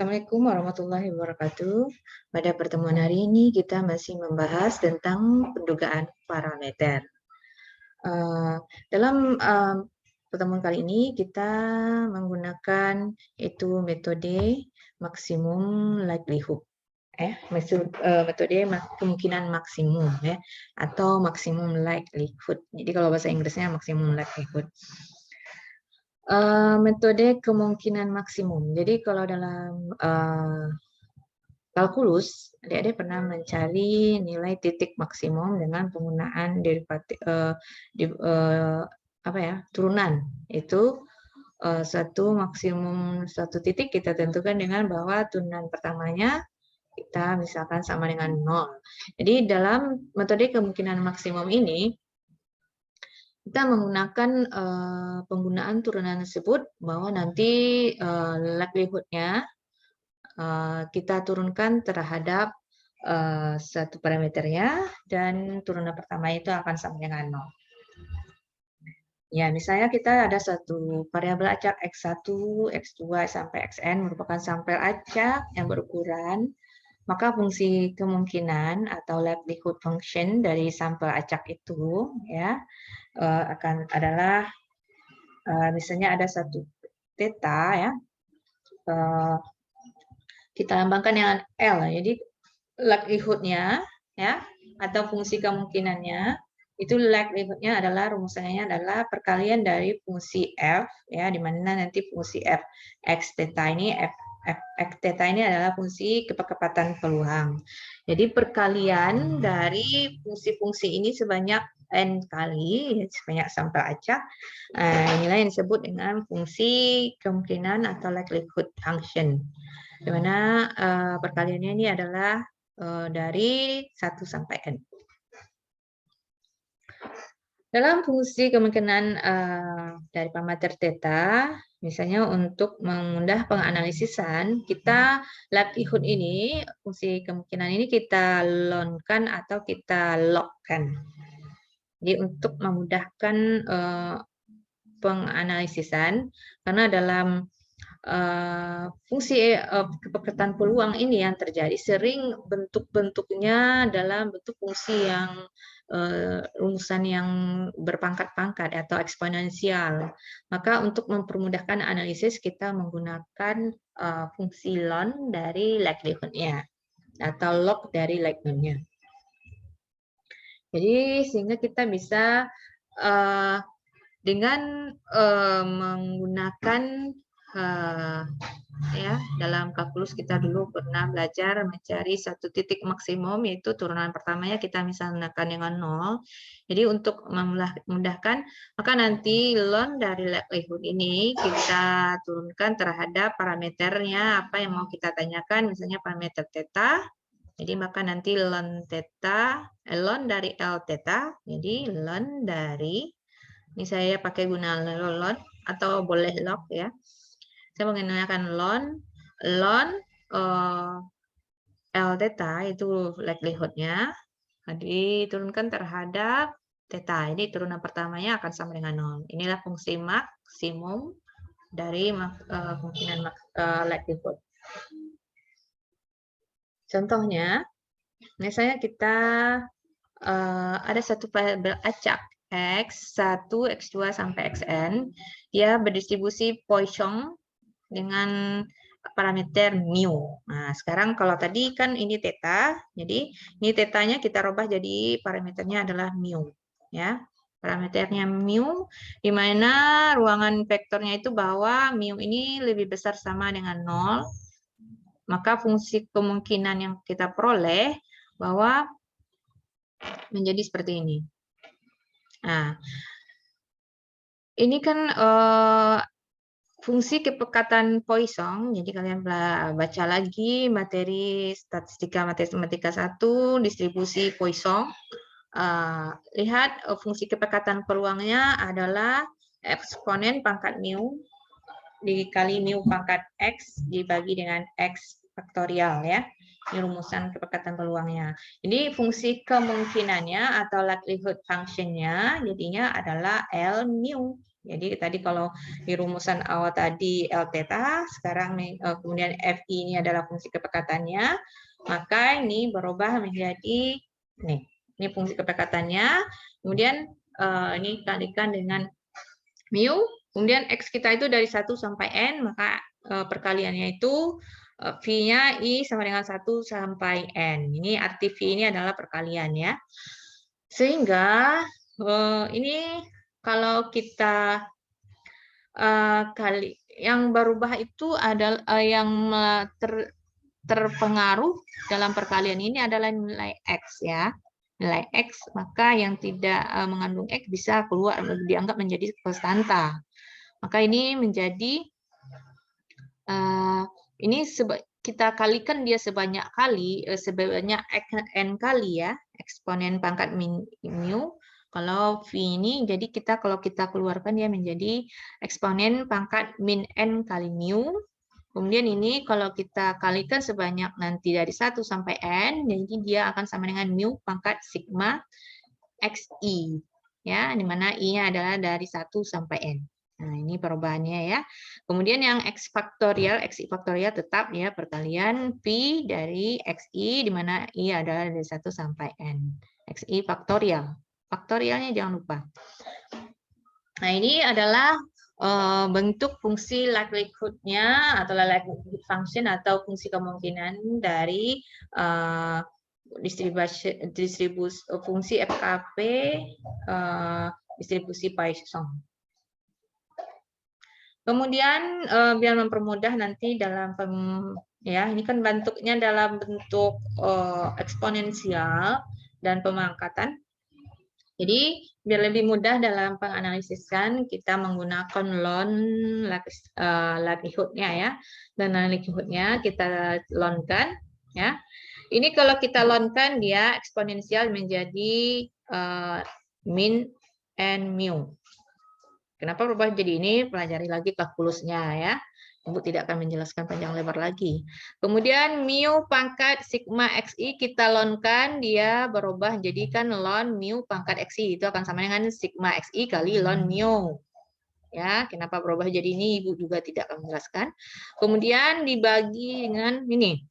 Assalamualaikum warahmatullahi wabarakatuh. Pada pertemuan hari ini kita masih membahas tentang pendugaan parameter. Dalam pertemuan kali ini kita menggunakan metode maksimum likelihood, metode kemungkinan maksimum atau maksimum likelihood. Jadi kalau bahasa Inggrisnya maksimum likelihood. Metode kemungkinan maksimum. Jadi kalau dalam kalkulus, adik-adik pernah mencari nilai titik maksimum dengan penggunaan derivatif turunan. Itu satu titik kita tentukan dengan bahwa turunan pertamanya kita misalkan sama dengan 0. Jadi dalam metode kemungkinan maksimum ini kita menggunakan penggunaan turunan tersebut bahwa nanti likelihood-nya kita turunkan terhadap satu parameternya dan turunan pertama itu akan sama dengan 0. Ya, misalnya kita ada satu variabel acak X1, X2 sampai Xn merupakan sampel acak yang berukuran, maka fungsi kemungkinan atau likelihood function dari sampel acak itu ya akan adalah misalnya ada satu theta ya, kita lambangkan dengan L. Jadi likelihood-nya ya atau fungsi kemungkinannya itu likelihood-nya adalah rumusannya adalah perkalian dari fungsi f ya, di mana nanti fungsi f x theta ini x theta ini adalah fungsi kepekatan peluang. Jadi perkalian dari fungsi-fungsi ini sebanyak n kali, sebanyak sampel acak. Inilah yang disebut dengan fungsi kemungkinan atau likelihood function. Di mana perkaliannya ini adalah dari 1 sampai n. Dalam fungsi kemungkinan dari parameter theta, misalnya untuk mengundah penganalisisan, kita likelihood ini, fungsi kemungkinan ini kita logkan atau kita logkan. Jadi untuk memudahkan penganalisisan, karena dalam fungsi kepekatan peluang ini yang terjadi sering bentuk-bentuknya dalam bentuk fungsi yang rumusan yang berpangkat-pangkat atau eksponensial. Maka untuk mempermudahkan analisis kita menggunakan fungsi ln dari likelihood-nya atau log dari likelihood-nya. Jadi sehingga kita bisa dengan menggunakan ya, dalam kalkulus kita dulu pernah belajar mencari satu titik maksimum, yaitu turunan pertamanya kita misalkan dengan 0. Jadi untuk memudahkan, maka nanti ln dari likelihood ini kita turunkan terhadap parameternya apa yang mau kita tanyakan, misalnya parameter theta. Jadi maka nanti ln dari L theta, jadi ln dari, ini saya pakai guna ln atau boleh log ya. Saya menggunakan ln L theta itu likelihood-nya diturunkan terhadap theta. Ini turunan pertamanya akan sama dengan 0. Inilah fungsi maksimum dari kemungkinan likelihood. Contohnya, misalnya kita ada satu variabel acak X1, X2 sampai Xn, dia berdistribusi Poisson dengan parameter mu. Nah, sekarang kalau tadi kan ini theta, jadi ini tetanya kita rubah jadi parameternya adalah mu, ya. Parameternya mu, di mana ruangan vektornya itu bahwa mu ini lebih besar sama dengan 0, maka fungsi kemungkinan yang kita peroleh bahwa menjadi seperti ini. Nah, ini kan fungsi kepekatan Poisson. Jadi kalian baca lagi materi statistika matematika 1, distribusi Poisson. Lihat fungsi kepekatan peluangnya adalah eksponen pangkat mu dikali mu pangkat x dibagi dengan x faktorial ya. rumusan kepekatan peluangnya. Jadi fungsi kemungkinannya atau likelihood function-nya jadinya adalah L mu. Jadi tadi kalau di rumusan awal tadi L theta, sekarang kemudian Fi ini adalah fungsi kepekatannya, maka ini berubah menjadi ini fungsi kepekatannya, kemudian ini kalikan dengan mu, kemudian X kita itu dari 1 sampai N, maka perkaliannya itu V-nya I sama dengan 1 sampai N. Ini arti V ini adalah perkalian ya. Sehingga ini kalau kita yang berubah itu adalah yang terpengaruh dalam perkalian ini adalah nilai X ya. Nilai X, maka yang tidak mengandung X bisa keluar, dianggap menjadi konstanta. Maka ini menjadi, ini kita kalikan dia sebanyak N kali ya, eksponen pangkat mu. Kalau V ini, jadi kalau kita keluarkan dia menjadi eksponen pangkat min N kali mu. Kemudian ini kalau kita kalikan sebanyak nanti dari 1 sampai N, jadi dia akan sama dengan mu pangkat sigma XI. Ya, di mana I-nya adalah dari 1 sampai N. Nah, ini perubahannya ya. Kemudian yang X faktorial, XI faktorial tetap ya perkalian V dari XI, di mana I adalah dari 1 sampai N. XI faktorial. Faktorialnya jangan lupa. Nah, ini adalah bentuk fungsi likelihood-nya atau likelihood function atau fungsi kemungkinan dari distribusi fungsi FKP distribusi Poisson. Kemudian biar mempermudah nanti dalam ya ini kan bentuknya dalam bentuk eksponensial dan pemangkatan. Jadi biar lebih mudah dalam penganalisiskan kita menggunakan ln likelihood-nya ya. Dan likelihood-nya kita ln-kan ya. Ini kalau kita ln-kan dia eksponensial menjadi min n mu. Kenapa berubah jadi ini? Pelajari lagi kalkulusnya ya. Ibu tidak akan menjelaskan panjang lebar lagi. Kemudian mu pangkat sigma xi kita ln-kan, dia berubah jadikan ln mu pangkat xi. Itu akan sama dengan sigma xi kali ln mu. Ya, kenapa berubah jadi ini? Ibu juga tidak akan menjelaskan. Kemudian dibagi dengan ini.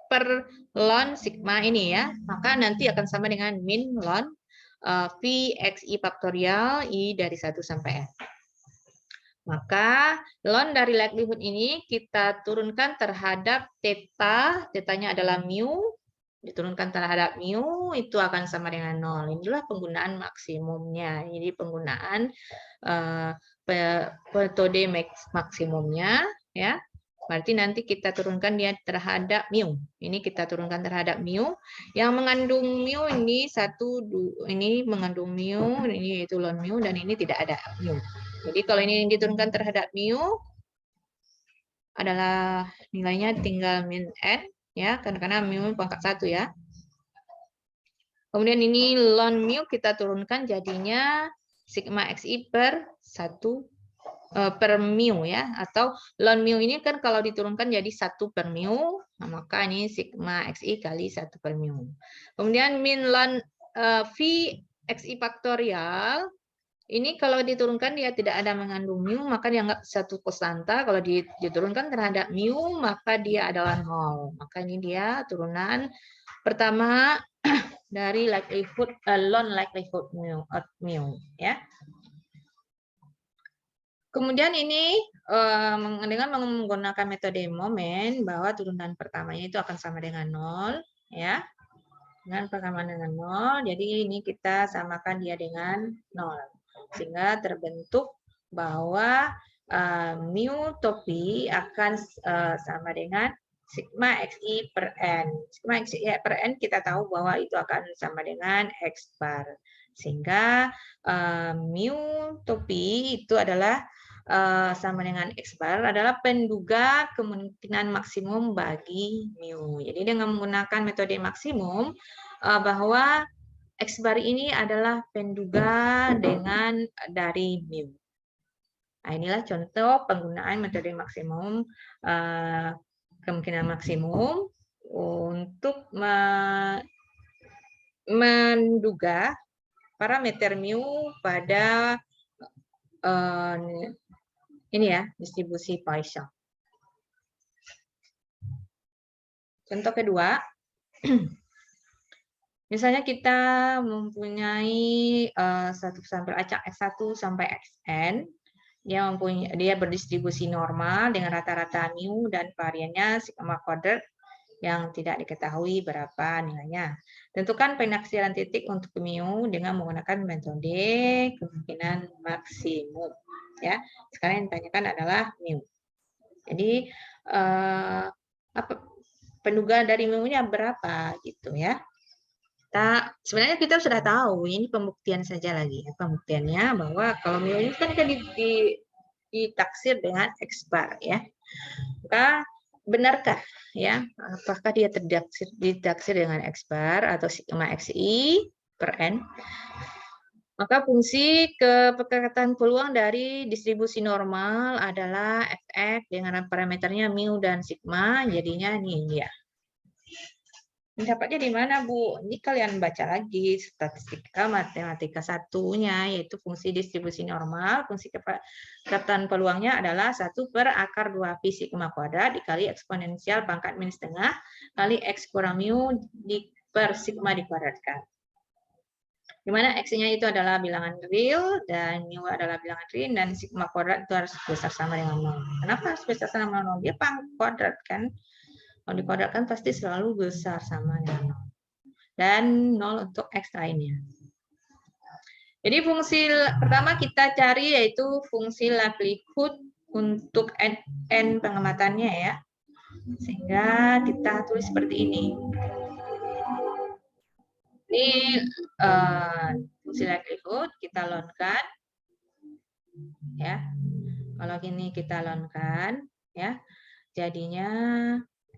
Per ln sigma ini ya. Maka nanti akan sama dengan min ln V xi faktorial I dari 1 sampai N. Maka ln dari likelihood ini kita turunkan terhadap theta, tetanya adalah mu, diturunkan terhadap mu, itu akan sama dengan 0. Inilah penggunaan maksimumnya. Jadi penggunaan metode maksimumnya ya. Berarti nanti kita turunkan dia terhadap mu. Ini kita turunkan terhadap mu. Yang mengandung mu ini ini mengandung mu, ini yaitu ln mu, dan ini tidak ada mu. Jadi kalau ini diturunkan terhadap mu adalah nilainya tinggal min n ya, karena mu pangkat 1 ya. Kemudian ini ln mu kita turunkan jadinya sigma xi per 1 per mu ya, atau ln mu ini kan kalau diturunkan jadi 1 per mu, nah, maka ini sigma xi kali 1 per mu. Kemudian min ln V xi faktorial ini kalau diturunkan dia tidak ada mengandung mu, maka dianggap satu konstanta. Kalau diturunkan terhadap mu, maka dia adalah 0. Maka ini dia turunan pertama dari likelihood ln likelihood mu ya. Kemudian ini dengan menggunakan metode momen bahwa turunan pertamanya itu akan sama dengan 0 ya. Dengan persamaan dengan 0, jadi ini kita samakan dia dengan 0. Sehingga terbentuk bahwa mu topi akan sama dengan sigma xi per n. Sigma xi per n kita tahu bahwa itu akan sama dengan x bar. Sehingga mu topi itu adalah sama dengan x bar adalah penduga kemungkinan maksimum bagi mu. Jadi dengan menggunakan metode maksimum bahwa X bar ini adalah penduga dari mu. Nah, inilah contoh penggunaan metode maksimum, kemungkinan maksimum untuk menduga parameter mu pada ini ya, distribusi Poisson. Contoh kedua, misalnya kita mempunyai satu sampel acak X1 sampai Xn, dia berdistribusi normal dengan rata-rata mu dan variannya sigma kuadrat yang tidak diketahui berapa nilainya. Tentukan penaksiran titik untuk mu dengan menggunakan metode kemungkinan maksimum. Ya, sekarang yang ditanyakan adalah mu. Jadi pendugaan dari mu-nya berapa gitu ya? Sebenarnya kita sudah tahu, ini pembuktian saja lagi ya, pembuktiannya bahwa kalau mu ini kan ditaksir dengan X bar ya. Maka benarkah ya, apakah dia ditaksir dengan X bar atau sigma xi per n? Maka fungsi kepekatan peluang dari distribusi normal adalah fx dengan parameternya mu dan sigma, jadinya ini dia. Dapatnya di mana, Bu? Ini kalian baca lagi statistika matematika satunya, yaitu fungsi distribusi normal. Fungsi kepekatan peluangnya adalah 1 per akar 2 pi sigma kuadrat dikali eksponensial pangkat minus setengah kali X kurang mu per sigma dikuadratkan. Di mana X-nya itu adalah bilangan real, dan mu adalah bilangan real, dan sigma kuadrat itu harus besar sama dengan 0. Kenapa harus besar sama dengan 0? Dia pangkat kuadrat kan? Kalau dikuadratkan pasti selalu besar sama dengan 0. Dan 0 untuk X lainnya. Jadi fungsi pertama kita cari yaitu fungsi likelihood untuk n pengamatannya ya. Sehingga kita tulis seperti ini. Ini fungsi likelihood kita launkan. Ya. Kalau gini kita launkan ya. Jadinya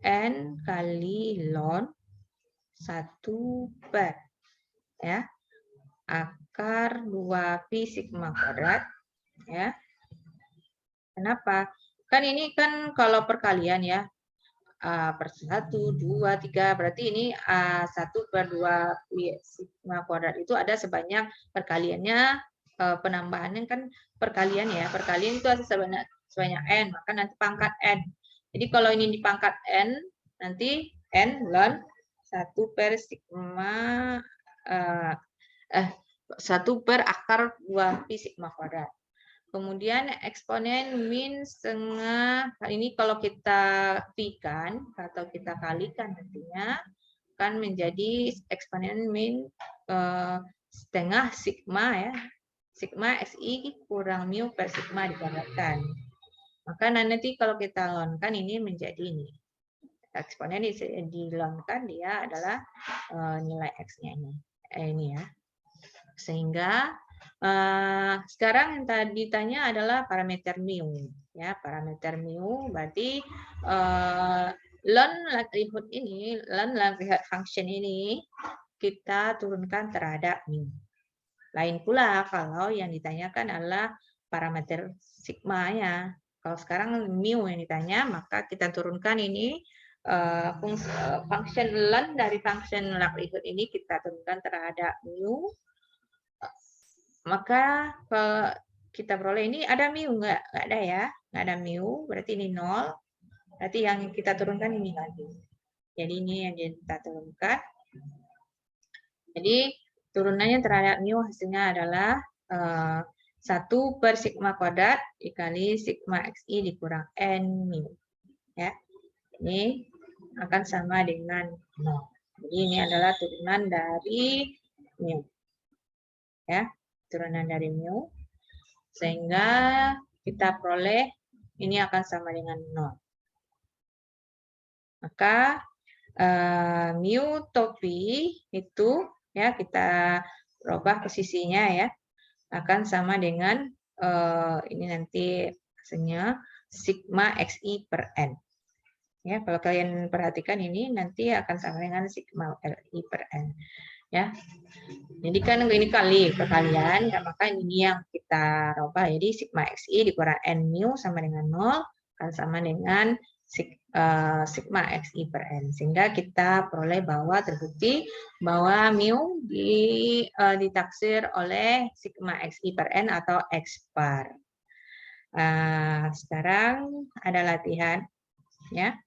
n kali ln 1 per ya akar 2 pi sigma kuadrat ya. Kenapa? Kan ini kan kalau perkalian ya, per 1, 2, 3, berarti ini 1 per 2 pi sigma kuadrat itu ada sebanyak perkaliannya, penambahannya kan perkalian ya, perkalian itu ada sebanyak n, maka nanti pangkat n. Jadi kalau ini dipangkat n, nanti n ln 1 per sigma 1 per akar 2 pi sigma kuadrat. Kemudian eksponen min setengah, kali ini kalau kita pi-kan atau kita kalikan nantinya akan menjadi eksponen min setengah sigma ya. Sigma xi kurang mu per sigma dikuadratkan. Maka nanti kalau kita lonkan ini menjadi ini. Eksponen dilonkan dia adalah nilai x-nya ini ya. Sehingga sekarang yang tadi ditanya adalah parameter mu ya, parameter mu berarti ln likelihood ini, ln likelihood function ini kita turunkan terhadap mu. Lain pula kalau yang ditanyakan adalah parameter sigma-nya. Kalau sekarang mu yang ditanya, maka kita turunkan ini function ln dari function likelihood ini kita turunkan terhadap mu. Maka kita peroleh ini ada mu nggak? Nggak ada ya, nggak ada mu, berarti ini 0. Berarti yang kita turunkan ini lagi. Jadi ini yang kita turunkan. Jadi turunannya terhadap mu hasilnya adalah 1 per sigma kuadrat dikali sigma xi dikurang n mu. Ya, ini akan sama dengan 0. Jadi ini adalah turunan dari mu. Ya, turunan dari mu. Sehingga kita peroleh ini akan sama dengan 0. Maka mu topi itu ya kita rubah posisinya ya, akan sama dengan ini nanti hasilnya sigma xi per n. Ya, kalau kalian perhatikan ini nanti akan sama dengan sigma li per n. Ya, jadi kan ini kali perkalian, maka ini yang kita rubah. Jadi sigma xi dikurang n mu sama dengan 0 akan sama dengan sigma xi per n, sehingga kita peroleh bahwa terbukti bahwa mu ditaksir oleh sigma xi per n atau x bar. Sekarang ada latihan, ya.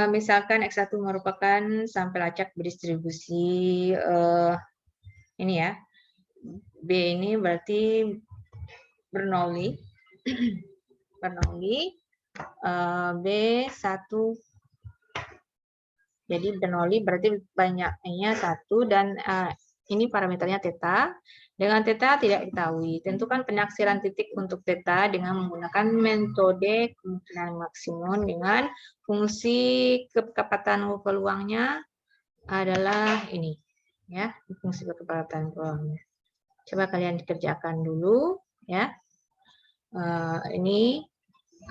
Misalkan X1 merupakan sampel acak berdistribusi ini ya, B ini berarti Bernoulli, B1, jadi Bernoulli berarti banyaknya 1 dan ini parameternya theta. Dengan theta tidak diketahui, tentukan penaksiran titik untuk theta dengan menggunakan metode kemungkinan maksimum dengan fungsi kecepatan peluangnya adalah ini, ya, fungsi kecepatan peluangnya. Coba kalian dikerjakan dulu, ya. Ini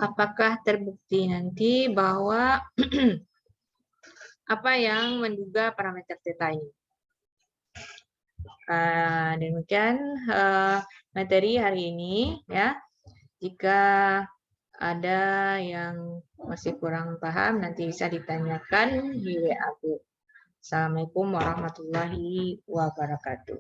apakah terbukti nanti bahwa apa yang menduga parameter theta ini? Demikian materi hari ini, ya. Jika ada yang masih kurang paham nanti bisa ditanyakan di WA group. Assalamualaikum warahmatullahi wabarakatuh.